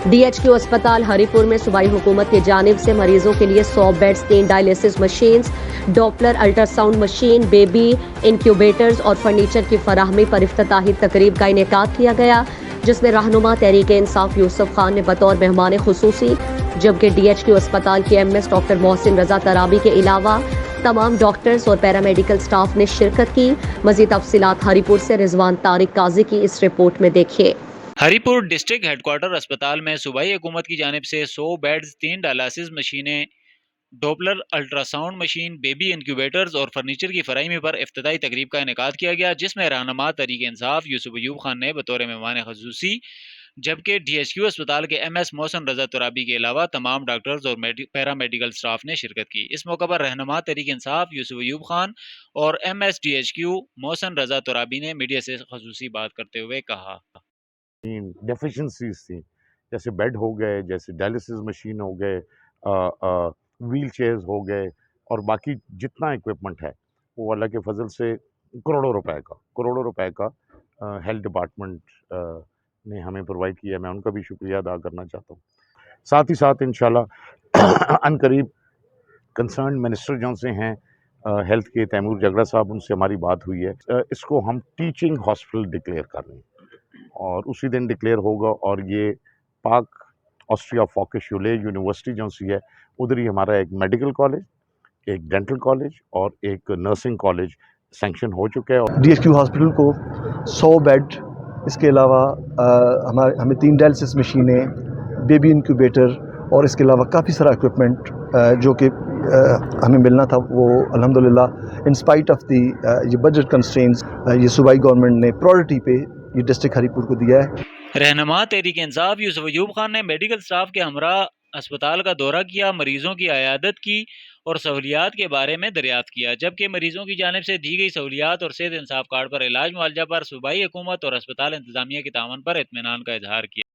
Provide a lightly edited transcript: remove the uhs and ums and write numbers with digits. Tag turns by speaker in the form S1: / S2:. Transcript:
S1: DHQ अस्पताल हरिपुर में सूबाई हुकूमत की जानिब से मरीजों के लिए 100 beds, 3 dialysis machines, Doppler ultrasound machine, baby incubators और फर्नीचर की फराहमी पर इफ्तिताही तकरीब का इनेकाद किया गया, जिसमें रहनुमा तहरीक इंसाफ यूसुफ खान ने बतौर मेहमान खुसूसी, जबकि DHQ अस्पताल के MS डॉक्टर मोहसिन रजा तराबी के अलावा तमाम डॉक्टर्स और पैरामेडिकल स्टाफ ने शिरकत की। मजीद तफसीलात हरिपुर से रिजवान तारिक काजी की इस रिपोर्ट में देखिए।
S2: हरिपुर डिस्ट्रिक्ट हेडक्वार्टर अस्पताल में सूबाई हुकूमत की जानिब से 100 बेड्स, 3 डायलिसिस मशीनें, Doppler ultrasound machine, baby incubators और फर्नीचर की फराहमी पर इफ्तिताई तकरीब का इनेकाद किया गया, जिसमें रहनुमा तहरीक इंसाफ यूसुफ अयूब खान ने बतौर मेहमान खुसूसी, जबकि DHQ अस्पताल के MS मोहसिन रजा तराबी के अलावा तमाम डॉक्टर्स और पैरामेडिकल स्टाफ ने शिरकत की। इस मौके पर रहनुमा तहरीक इंसाफ यूसुफ अयूब खान और MS DHQ मोहसिन रजा तराबी ने मीडिया से खुसूसी बात करते हुए कहा,
S3: डेफिशिएंसीज थी, जैसे बेड हो गए, जैसे डायलिसिस मशीन हो गए, व्हील चेयर्स हो गए और बाकी जितना इक्विपमेंट है वो अल्लाह के फजल से करोड़ों रुपए का हेल्थ डिपार्टमेंट ने हमें प्रोवाइड किया। मैं उनका भी शुक्रिया अदा करना चाहता हूँ। साथ ही साथ इंशाल्लाह अनकरीब कंसर्न मिनिस्टर जो से हैं हेल्थ के, तैमूर जगरा साहब, उनसे हमारी बात हुई है। इसको हम टीचिंग हॉस्पिटल डिक्लेयर कर रहे हैं और उसी दिन डिक्लेयर होगा और ये पाक ऑस्ट्रिया फॉकेशुले यूनिवर्सिटी जो सी है उधर ही हमारा एक मेडिकल कॉलेज, एक डेंटल कॉलेज और एक नर्सिंग कॉलेज सैंक्शन हो चुका है।
S4: DHQ हॉस्पिटल को 100 बेड, इसके अलावा हमें 3 डायलिसिस मशीनें, बेबी इंक्यूबेटर और इसके अलावा काफ़ी सारा इक्विपमेंट जो कि हमें मिलना था, वो अल्हम्दुलिल्लाह इन स्पाइट ऑफ दी ये बजट कंस्ट्रेंट्स ये सूबाई गवर्नमेंट ने प्रायोरिटी पे ये डिस्ट्रिक्ट हरीपुर को दिया है।
S2: रहनुमा तहरीक इंसाफ यूसुफ अयूब खान ने मेडिकल स्टाफ के हमरा अस्पताल का दौरा किया, मरीजों की अयादत की और सहूलियात के बारे में दरियाफ्त किया, जबकि मरीजों की जानिब से दी गई सहूलियात और सेहत इंसाफ कार्ड पर इलाज मुआवजा पर सूबाई हुकूमत और अस्पताल इंतजामिया के तावन पर इत्मीनान का इजहार किया।